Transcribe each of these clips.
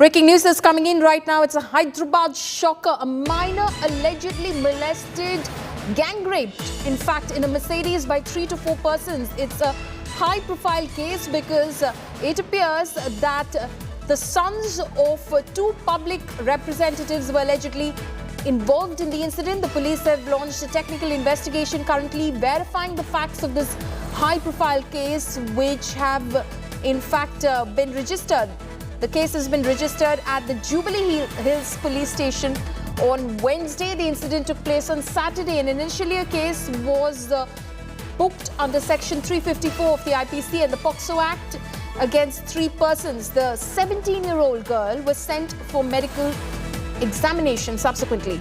Breaking news is coming in right now. It's a Hyderabad shocker. A minor allegedly molested, gang raped, in fact, in a Mercedes by 3 to 4 persons. It's a high-profile case because it appears that the sons of 2 public representatives were allegedly involved in the incident. The police have launched a technical investigation currently verifying the facts of this high-profile case, which have, in fact, been registered. The case has been registered at the Jubilee Hills police station on Wednesday. The incident took place on Saturday, and initially a case was booked under Section 354 of the IPC and the POCSO Act against 3 persons. The 17-year-old girl was sent for medical examination subsequently.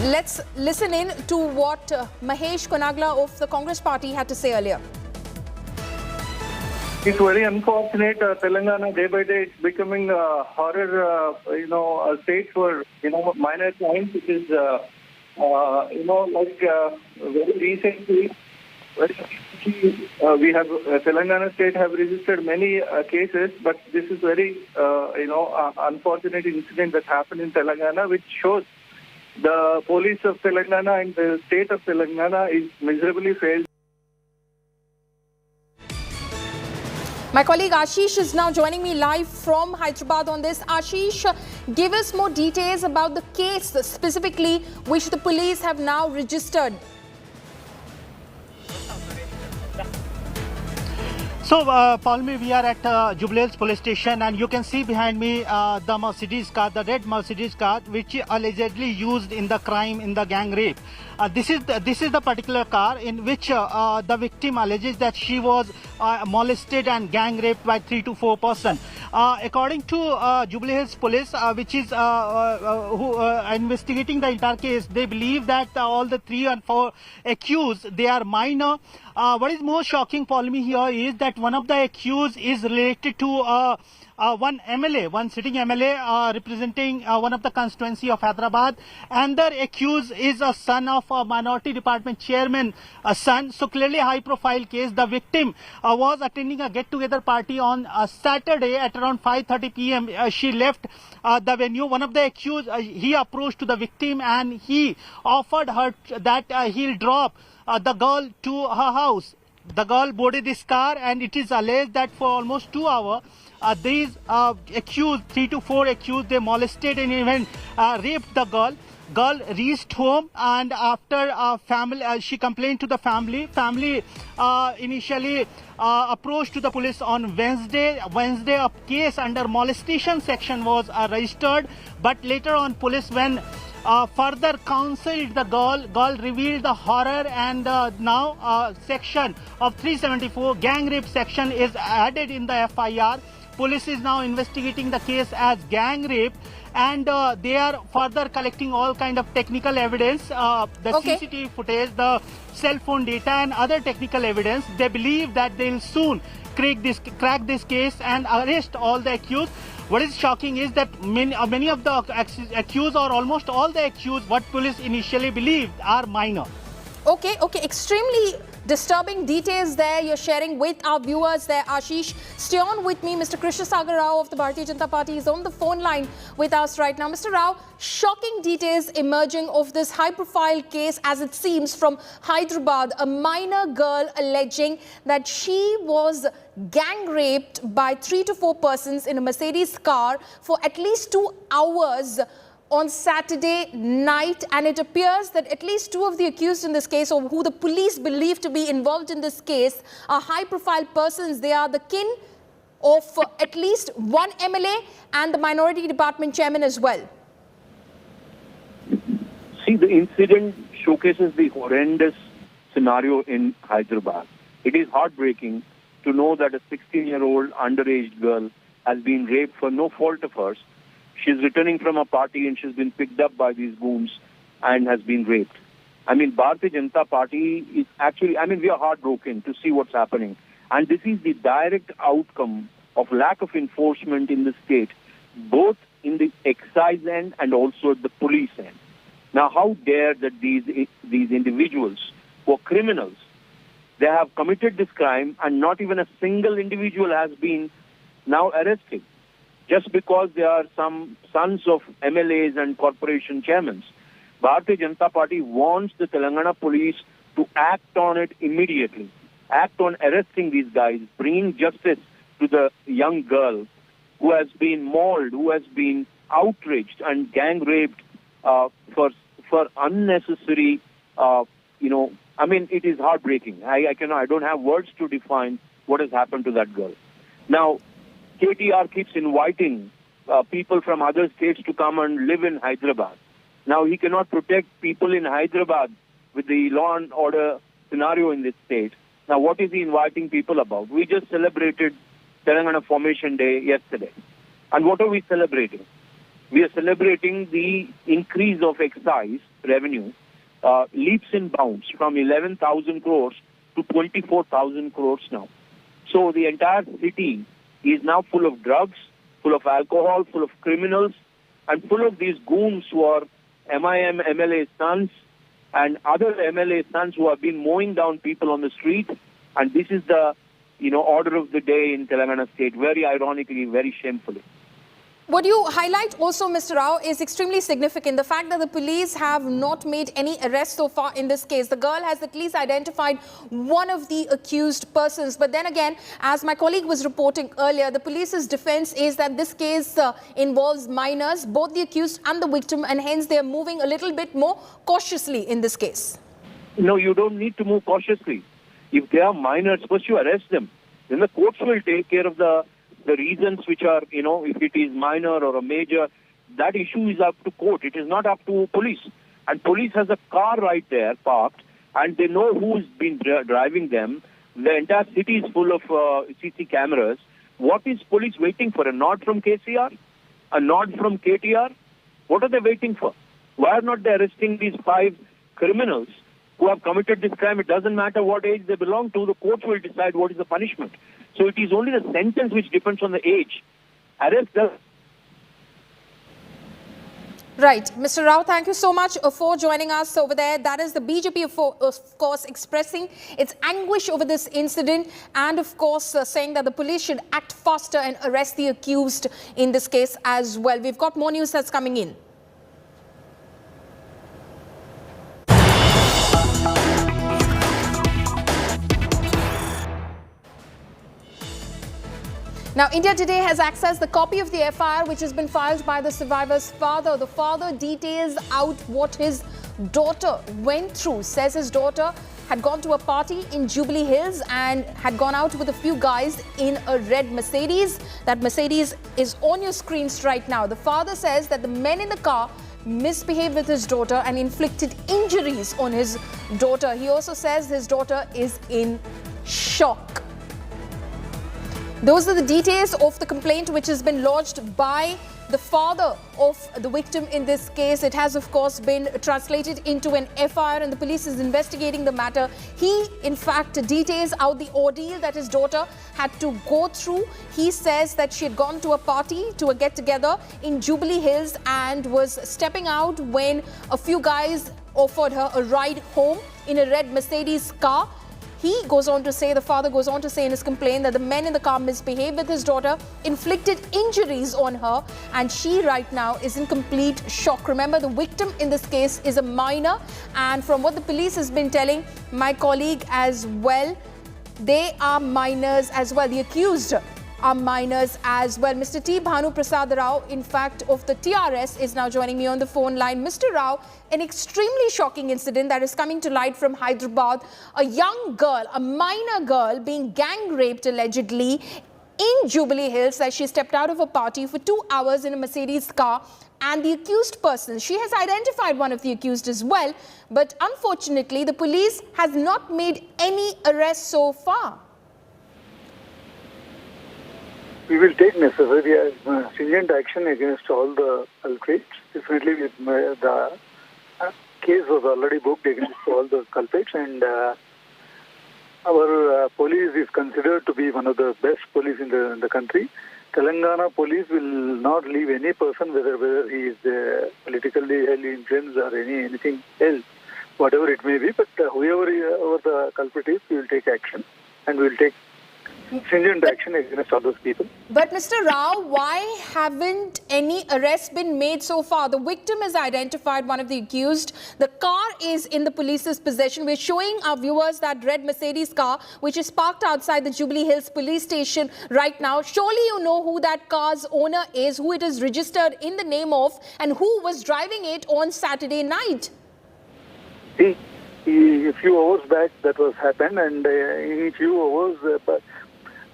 Let's listen in to what Mahesh Konagla of the Congress party had to say earlier. It's very unfortunate. Telangana, day by day, it's becoming a horror, a state for, minor crimes. It is, very recently, we have, Telangana state have registered many cases, but this is very, unfortunate incident that happened in Telangana, which shows the police of Telangana and the state of Telangana is miserably failed. My colleague Ashish is now joining me live from Hyderabad on this. Ashish, give us more details about the case specifically which the police have now registered. So, Palmi, we are at Jubilee Hills police station, and you can see behind me the Mercedes car, the red Mercedes car, which allegedly used in the crime, in the gang rape. This is the particular car in which the victim alleges that she was molested and gang raped by 3 to 4 persons. According to Jubilee Hills police, which is investigating the entire case, they believe that all the 3 and 4 accused, they are minor. What is more shocking, Palmi, here is that one of the accused is related to one MLA, one sitting MLA representing one of the constituency of Hyderabad. And the accused is a son of a minority department chairman, son. So clearly a high profile case. The victim was attending a get-together party on Saturday at around 5:30 p.m. She left the venue. One of the accused, he approached to the victim and he offered her that he'll drop the girl to her house. The girl boarded this car, and it is alleged that for almost 2 hours, these accused, 3 to 4 accused, they molested and even raped the girl. Girl reached home, and after she complained to the family. Family initially approached to the police on Wednesday. A case under molestation section was registered, but later on police, when further counseled the girl revealed the horror, and now section of 374 gang rape section is added in the FIR. Police is now investigating the case as gang rape, and they are further collecting all kind of technical evidence, CCTV footage, the cell phone data and other technical evidence. They believe that they will soon crack this case and arrest all the accused. What is shocking is that many of the accused, or almost all the accused, what police initially believed, are minor. Okay, extremely disturbing details there you're sharing with our viewers there, Ashish. Stay on with me. Mr. Krishna Sagar Rao of the Bharatiya Janata Party is on the phone line with us right now. Mr. Rao, shocking details emerging of this high-profile case, as it seems, from Hyderabad. A minor girl alleging that she was gang raped by 3 to 4 persons in a Mercedes car for at least 2 hours on Saturday night, and it appears that at least 2 of the accused in this case, or who the police believe to be involved in this case, are high-profile persons. They are the kin of at least one MLA and the minority department chairman as well. See, the incident showcases the horrendous scenario in Hyderabad. It is heartbreaking to know that a 16-year-old underage girl has been raped for no fault of hers. She's returning from a party and she's been picked up by these goons and has been raped. Bharatiya Janata Party is actually, we are heartbroken to see what's happening. And this is the direct outcome of lack of enforcement in the state, both in the excise end and also at the police end. Now, how dare that these individuals who are criminals They have committed this crime and not even a single individual has been now arrested just because they are some sons of MLAs and corporation chairmen. Bharatiya Janata Party wants the Telangana police to act on it immediately, act on arresting these guys, bringing justice to the young girl who has been mauled, who has been outraged and gang raped for unnecessary, I mean, it is heartbreaking. I don't have words to define what has happened to that girl. Now, KTR keeps inviting people from other states to come and live in Hyderabad. Now, he cannot protect people in Hyderabad with the law and order scenario in this state. Now, what is he inviting people about? We just celebrated Telangana Formation Day yesterday. And what are we celebrating? We are celebrating the increase of excise revenue, leaps and bounds from 11,000 crores to 24,000 crores now. So the entire city is now full of drugs, full of alcohol, full of criminals, and full of these goons who are MIM MLA sons and other MLA sons who have been mowing down people on the street. And this is the, order of the day in Telangana state, very ironically, very shamefully. What you highlight also, Mr. Rao, is extremely significant. The fact that the police have not made any arrests so far in this case. The girl has at least identified one of the accused persons. But then again, as my colleague was reporting earlier, the police's defense is that this case involves minors, both the accused and the victim, and hence they are moving a little bit more cautiously in this case. No, you don't need to move cautiously. If they are minors, first you arrest them. Then the courts will take care of the reasons which are, if it is minor or a major, that issue is up to court. It is not up to police. And police has a car right there parked, and they know who's been driving them. The entire city is full of CC cameras. What is police waiting for? A nod from KCR? A nod from KTR? What are they waiting for? Why are not they arresting these 5 criminals who have committed this crime? It doesn't matter what age they belong to. The courts will decide what is the punishment. So it is only the sentence which depends on the age. Arrest them. Right. Mr. Rao, thank you so much for joining us over there. That is the BJP, of course, expressing its anguish over this incident and, of course, saying that the police should act faster and arrest the accused in this case as well. We've got more news that's coming in. Now, India Today has accessed the copy of the FIR which has been filed by the survivor's father. The father details out what his daughter went through. Says his daughter had gone to a party in Jubilee Hills and had gone out with a few guys in a red Mercedes. That Mercedes is on your screens right now. The father says that the men in the car misbehaved with his daughter and inflicted injuries on his daughter. He also says his daughter is in shock. Those are the details of the complaint which has been lodged by the father of the victim in this case. It has, of course, been translated into an FIR and the police is investigating the matter. He, in fact, details out the ordeal that his daughter had to go through. He says that she had gone to a party, to a get-together in Jubilee Hills and was stepping out when a few guys offered her a ride home in a red Mercedes car. He goes on to say, the father goes on to say in his complaint that the men in the car misbehaved with his daughter, inflicted injuries on her, and she right now is in complete shock. Remember, the victim in this case is a minor, and from what the police has been telling my colleague as well, they are minors as well. The accused are minors as well. Mr. T. Bhanu Prasad Rao, in fact, of the TRS, is now joining me on the phone line. Mr. Rao, an extremely shocking incident that is coming to light from Hyderabad. A young girl, a minor girl, being gang raped allegedly in Jubilee Hills as she stepped out of a party for 2 hours in a Mercedes car. And the accused person, she has identified one of the accused as well. But unfortunately, the police has not made any arrests so far. We will take necessary stringent action against all the culprits. Definitely, the case was already booked against all the culprits, and our police is considered to be one of the best police in the country. Telangana police will not leave any person, whether he is politically highly influenced or anything else, whatever it may be. But whoever the culprit is, we will take action, and we will take stringent action against all those people. But Mr. Rao, why haven't any arrests been made so far? The victim is identified, one of the accused. The car is in the police's possession. We're showing our viewers that red Mercedes car, which is parked outside the Jubilee Hills police station right now. Surely you know who that car's owner is, who it is registered in the name of, and who was driving it on Saturday night. See, a few hours back that was happened, and in a few hours,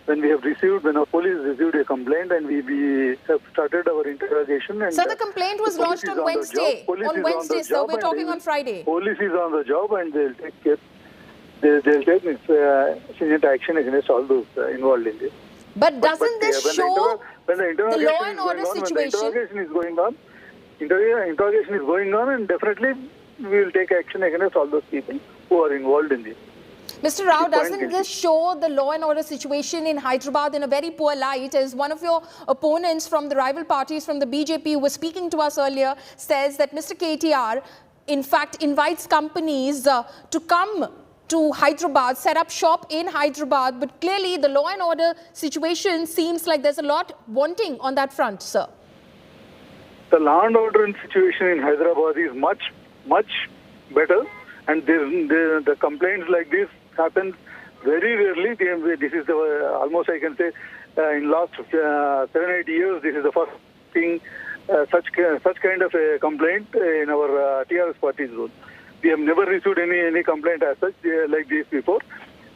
when our police received a complaint, and we have started our interrogation. And so the complaint was lodged on Wednesday. On Wednesday, so we're talking on Friday. Police is on the job, and they'll take care. They'll take stringent action against all those involved in this. But doesn't this show the law and order situation? When the interrogation is going on, and definitely we will take action against all those people who are involved in this. Mr. Rao, doesn't this show the law and order situation in Hyderabad in a very poor light? As one of your opponents from the rival parties from the BJP who was speaking to us earlier says that Mr. KTR, in fact, invites companies to come to Hyderabad, set up shop in Hyderabad. But clearly, the law and order situation seems like there's a lot wanting on that front, sir. The law and order situation in Hyderabad is much, much better. And the complaints like this happen very rarely. This is almost, I can say, in last 7-8 years, this is the first thing, such kind of a complaint in our TRS party's role. We have never received any complaint as such like this before.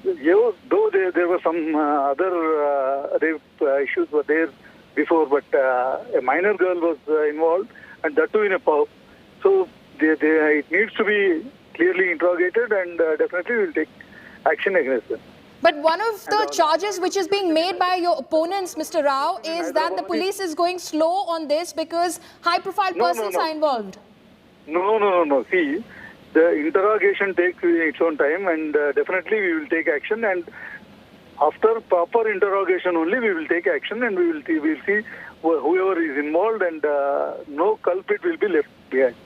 Though there were some other rape issues were there before, but a minor girl was involved, and that too in a pub. So it needs to be clearly interrogated, and definitely we will take action against them. But one of the charges which is being made by your opponents, Mr. Rao, is that the police is going slow on this because high-profile persons are involved. No. See, the interrogation takes its own time, and definitely we will take action. And after proper interrogation only, we will take action, and we will see whoever is involved, and no culprit will be left behind.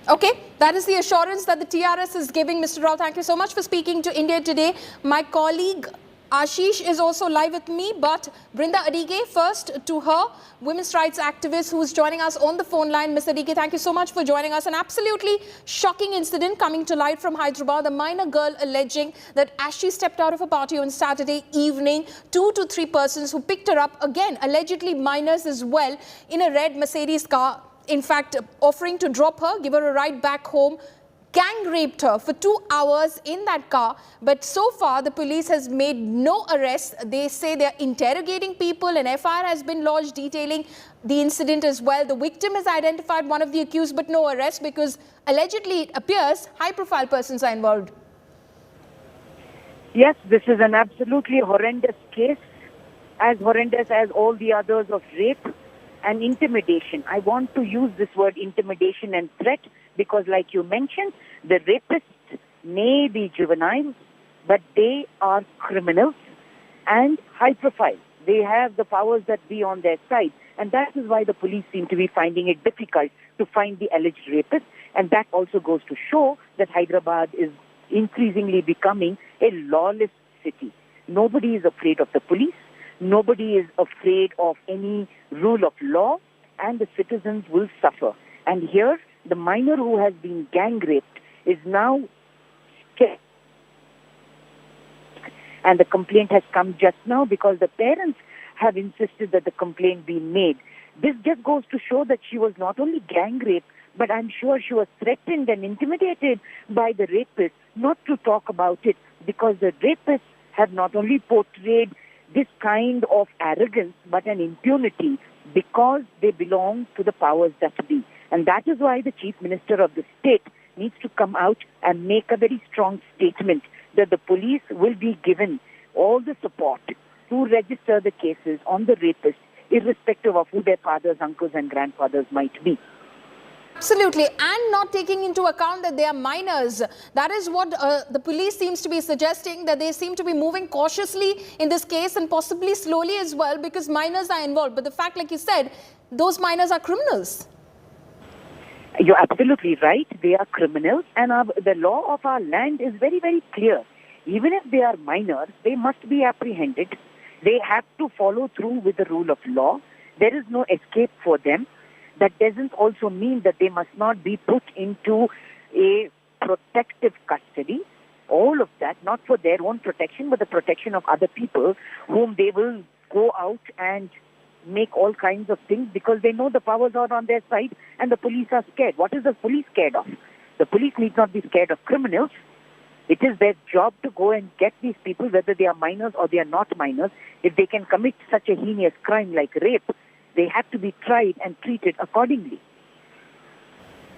Okay, that is the assurance that the TRS is giving. Mr. Rao, thank you so much for speaking to India Today. My colleague Ashish is also live with me, but Brinda Adige, first to her, women's rights activist who is joining us on the phone line. Ms. Adige, thank you so much for joining us. An absolutely shocking incident coming to light from Hyderabad. A minor girl alleging that as she stepped out of a party on Saturday evening, 2 to 3 persons who picked her up, again, allegedly minors as well, in a red Mercedes car, in fact, offering to drop her, give her a ride back home, gang raped her for 2 hours in that car. But so far, the police has made no arrests. They say they're interrogating people. An FIR has been lodged detailing the incident as well. The victim is identified, one of the accused, but no arrest because allegedly it appears high-profile persons are involved. Yes, this is an absolutely horrendous case, as horrendous as all the others of rape and intimidation. I want to use this word intimidation and threat because, like you mentioned, the rapists may be juveniles, but they are criminals and high profile. They have the powers that be on their side. And that is why the police seem to be finding it difficult to find the alleged rapist. And that also goes to show that Hyderabad is increasingly becoming a lawless city. Nobody is afraid of the police. Nobody is afraid of any rule of law, and the citizens will suffer. And here, the minor who has been gang raped is now scared. And the complaint has come just now because the parents have insisted that the complaint be made. This just goes to show that she was not only gang raped, but I'm sure she was threatened and intimidated by the rapist not to talk about it, because the rapists have not only portrayed this kind of arrogance, but an impunity because they belong to the powers that be. And that is why the Chief Minister of the state needs to come out and make a very strong statement that the police will be given all the support to register the cases on the rapists, irrespective of who their fathers, uncles and grandfathers might be. Absolutely, and not taking into account that they are minors. That is what the police seems to be suggesting, that they seem to be moving cautiously in this case and possibly slowly as well because minors are involved. But the fact, like you said, those minors are criminals. You're absolutely right. They are criminals, and the law of our land is very, very clear. Even if they are minors, they must be apprehended. They have to follow through with the rule of law. There is no escape for them. That doesn't also mean that they must not be put into a protective custody. All of that, not for their own protection, but the protection of other people whom they will go out and make all kinds of things because they know the powers are on their side and the police are scared. What is the police scared of? The police need not be scared of criminals. It is their job to go and get these people, whether they are minors or they are not minors. If they can commit such a heinous crime like rape, they have to be tried and treated accordingly.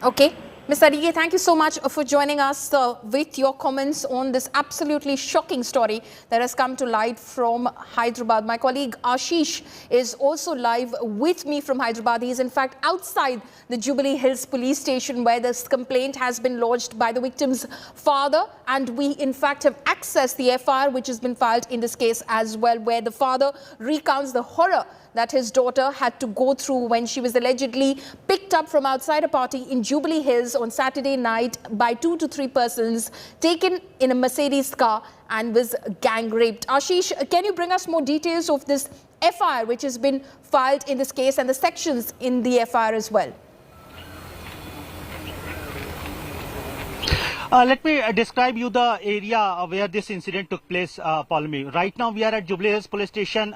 Okay. Ms. Adige, thank you so much for joining us with your comments on this absolutely shocking story that has come to light from Hyderabad. My colleague Ashish is also live with me from Hyderabad. He is in fact outside the Jubilee Hills police station where this complaint has been lodged by the victim's father, and we in fact have accessed the FIR which has been filed in this case as well, where the father recounts the horror that his daughter had to go through when she was allegedly picked up from outside a party in Jubilee Hills on Saturday night by 2 to 3 persons, taken in a Mercedes car and was gang raped. Ashish, can you bring us more details of this FIR which has been filed in this case and the sections in the FIR as well? Let me describe you the area where this incident took place, Palmi. Right now we are at Jubilee Hills Police Station,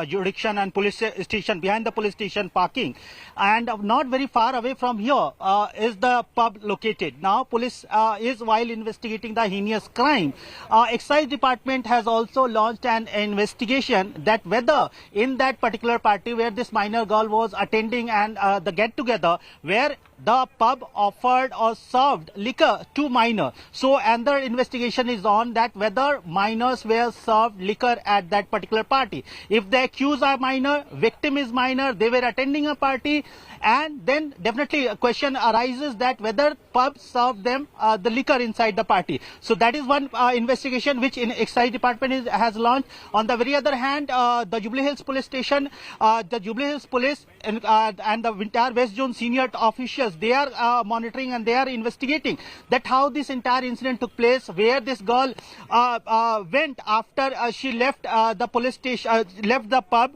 jurisdiction and police station, behind the police station parking. And not very far away from here is the pub located. Now police is, while investigating the heinous crime, Excise Department has also launched an investigation that whether in that particular party where this minor girl was attending and the get-together, where the pub offered or served liquor to minor. So another investigation is on that whether minors were served liquor at that particular party. If the accused are minor, victim is minor, they were attending a party, and then definitely a question arises that whether pub served them the liquor inside the party. So that is one investigation which in Excise Department has launched. On the very other hand, the Jubilee Hills Police Station, the Jubilee Hills Police and the entire West Zone senior officials, they are monitoring and they are investigating that how this entire incident took place, where this girl went after she left the police station, left the pub,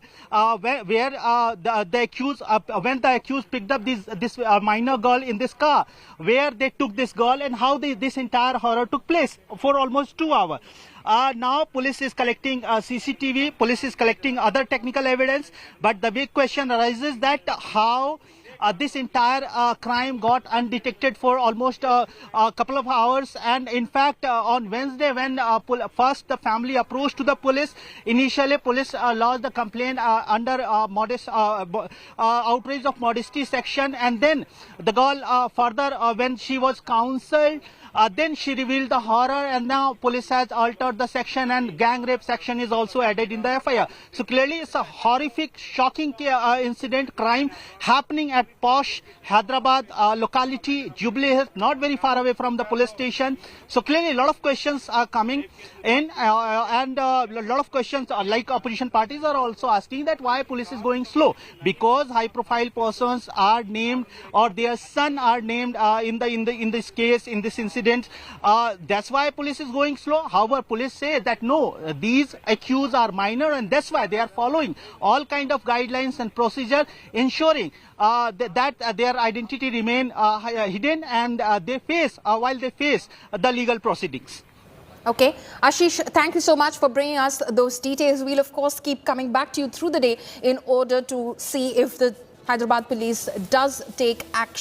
where the accused, when the accused picked up this minor girl in this car, where they took this girl, and how this entire horror took place for almost 2 hours. Now police is collecting CCTV, police is collecting other technical evidence, but the big question arises that how this entire crime got undetected for almost a couple of hours. And in fact, on Wednesday, when first the family approached to the police, initially police lodged the complaint under outrage of modesty section, and then the girl further when she was counseled, then she revealed the horror, and now police has altered the section and gang rape section is also added in the FIR. So clearly it's a horrific, shocking incident, crime happening at posh Hyderabad locality, Jubilee Hills, not very far away from the police station. So clearly a lot of questions are coming in and a lot of questions like opposition parties are also asking that why police is going slow, because high profile persons are named or their son are named in this case, in this incident. That's why police is going slow. However, police say that no, these accused are minor and that's why they are following all kind of guidelines and procedure, ensuring that their identity remain hidden and they face while they face the legal proceedings. Okay. Ashish, thank you so much for bringing us those details. We'll of course keep coming back to you through the day in order to see if the Hyderabad police does take action.